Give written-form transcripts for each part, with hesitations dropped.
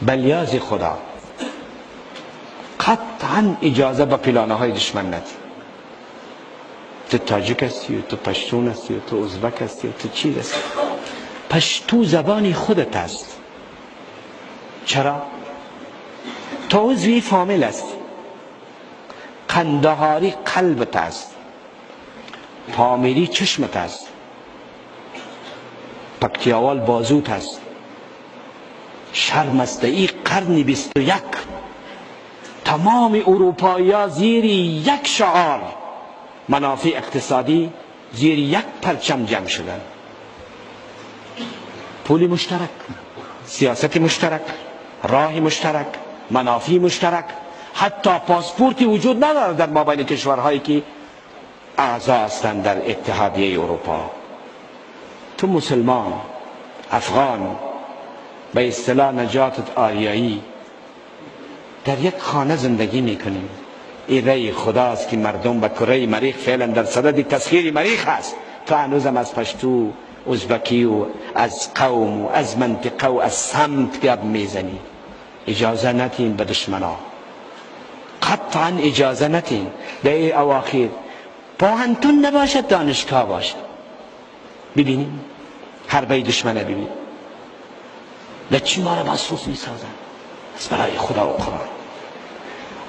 بلیاز خدا قطعا اجازه به پلانه های دشمن ندی. تو تاجیک هستی و تو پشتون هستی و تو ازبک هستی و تو چی هستی، پشتو زبانی خودت است. چرا؟ تو عضوی فامیل هستی، قندهاری قلبت است، پامیری چشمت است، پکتیاوال بازوت است، شرمسته‌ای قرن 21. تمام اروپایی ها زیر یک شعار منافع اقتصادی، زیر یک پرچم جمع شدن. پول مشترک، سیاست مشترک، راه مشترک، منافع مشترک. حتی پاسپورتی وجود ندارد در مابین کشورهایی که اعضا هستند در اتحادیه اروپا. تو مسلمان، افغان، به اصطلاح نجاتت آریایی، در یک خانه زندگی میکنیم. این رأی خداست که مردم به کره مریخ فعلا در صدد تسخیر مریخ هست. تو هنوزم از پشتو، ازبکی و از قوم و از منطقه و از سمت گپ میزنی. اجازه نتین به دشمنا، قطعا اجازه نتین. در این اواخر پاهنتون نباشد، دانشگاه باشد. ببینیم حربه دشمنه، ببین لچی ما را مصروف میسازن از برای خدا و قرآن.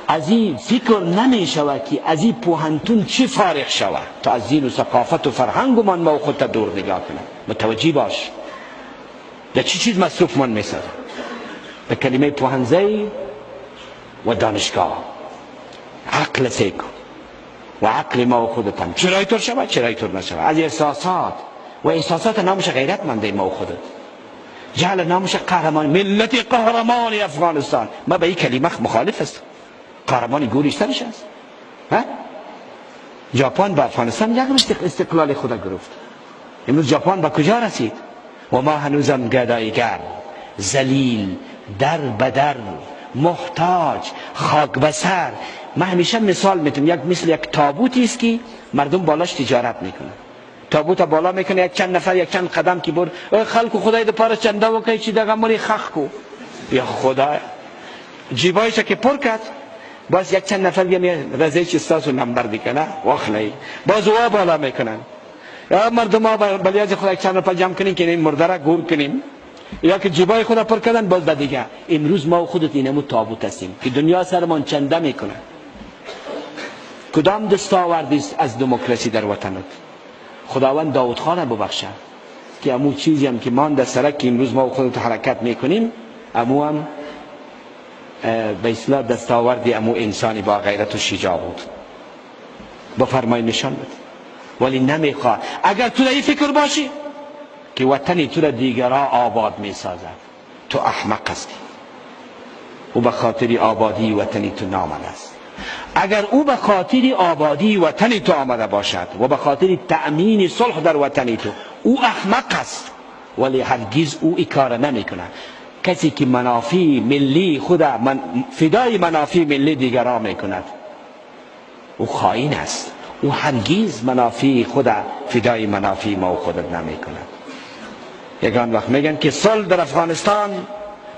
از این فکر نمی شود که از این پوهنتون چی فارغ شود تا از دین و ثقافت و فرهنگ و من با خودت دور نگاه کنه. متوجه باش در چی چیز مصروف من می سازن. به کلمه پوهنزی و دانشگاه. عقل سیکن و عقل ما و خودتم چرای طور شود چرای طور نشود. از احساسات و احساسات نامش غیرت منده ما و خودت. جعل نامش قهرمان، ملت قهرمان افغانستان. ما به این کلمه مخالف است. قهرمانی گوریش سرش است. ژاپن به افغانستان یک استقلال خود گرفت. امروز ژاپن به کجا رسید؟ و ما هنوزم گدایگر، ذلیل، در بدر، محتاج، خاک بسر. من همیشه مثال میتونم، یک مثل یک تابوتی است که مردم بالاش تجارت میکنن. تابوت بالا میکنه، یک چند نفر یک چند قدم که بر خلق خدای دو پاره چنده وکای چی دغه مری خخ کو. یا خدا جیبایش که پر کرد، باز یک چند نفر میام رزه چی استاسو نمبر میکنه واخلی باز وا بالا میکنن. یا مردم ها بلیاز خدا یک چند نفر جمع کنین که این مرده را گور کنیم، یا که جیبای خدا پر کردن باز به دیگه. امروز ما خودت اینمو تابوت هستیم که دنیا سرمان چنده میکنه. کدام دستاوردی است از دموکراسی در وطنت؟ خداوند داود خان ببخشه که امو چیزی هم که ما در سرک که امروز ما خودت حرکت میکنیم، امو هم به اصطلاح دستاوردی امو انسانی با غیرت و شجاع بود. بفرمای نشان بده. ولی نمیخواد. اگر تو این فکر باشی که وطنی تو را دیگرها آباد میسازد، تو احمق هستی. او به خاطر آبادی وطنی تو نامده است. اگر او به خاطر آبادی وطنی تو آمده باشد و به خاطر تأمین صلح در وطنی تو، او احمق است. ولی هرگز او این کار نمی کند. کسی که منافع ملی خود فدای منافع ملی دیگران می کند، او خائن است. او هرگز منافع خود فدای منافع ما و خودت نمی کند. یگان وقت میگن که صلح در افغانستان،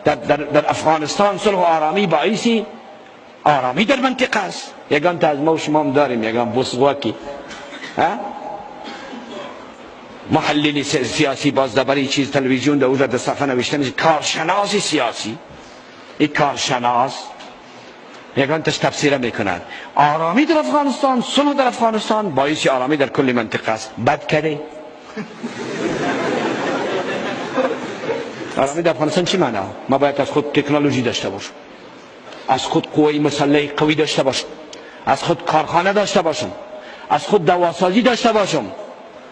در افغانستان صلح و آرامی باعثی آرامی در منطقه است. یگان تا از ما و شما هم داریم یگان بسغواکی محلل سیاسی، باز دبری چیز تلویزیون در در صفحه نوشته میشه کارشناس سیاسی. این کارشناس یگان تش تفسیر میکنند آرامی در افغانستان، صلح در افغانستان باعث آرامی در کل منطقه است. بد کرده آرامی در افغانستان چی معنی؟ ما باید از خود تکنولوژی داشته باشم، از خود قوه مسلحه قوی داشته باشم، از خود کارخانه داشته باشم، از خود دواسازی داشته باشم،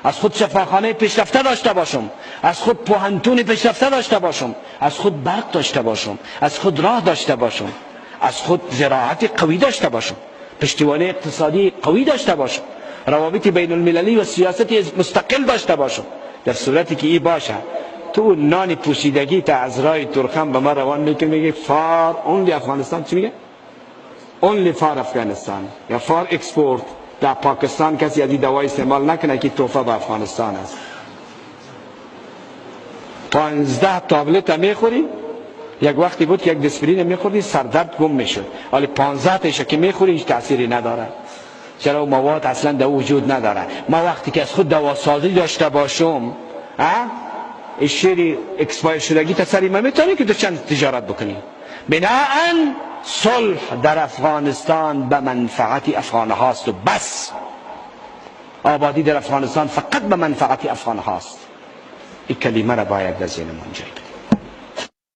از خود شفاخانه پیشرفته داشته باشم، از خود پوهنتون پیشرفته داشته باشم، از خود برق داشته باشم، از خود راه داشته باشم، از خود زراعت قوی داشته باشم، پشتیبانی اقتصادی قوی داشته باشم، روابط بین المللی و سیاست مستقل داشته باشم. در صورتی که ای باشه تو نان پوسیدگی تا از راه ترکم به ما روان میکنی، میگه فار اونلی افغانستان. چی میگه؟ اونلی فار افغانستان یا فار اکسپورت. در پاکستان کسی از این دوای استعمال نکنه که تحفه به افغانستان است. 15 تابلت میخوری، یک وقتی بود که یک دسپرین میخوردی سردرد گم میشد، ولی 15 تاش که میخوری هیچ تأثیری نداره. چرا؟ مواد اصلا در وجود نداره. ما وقتی که از خود دواسازی داشته باشم، شیری اکسپایر شدگی تسری ما میتونی که تو چند تجارت بکنی. بناهن صلح در افغانستان به منفعت افغان هاست و بس. آبادی در افغانستان فقط به منفعت افغان هاست. این کلمه را باید در ذهن ما جای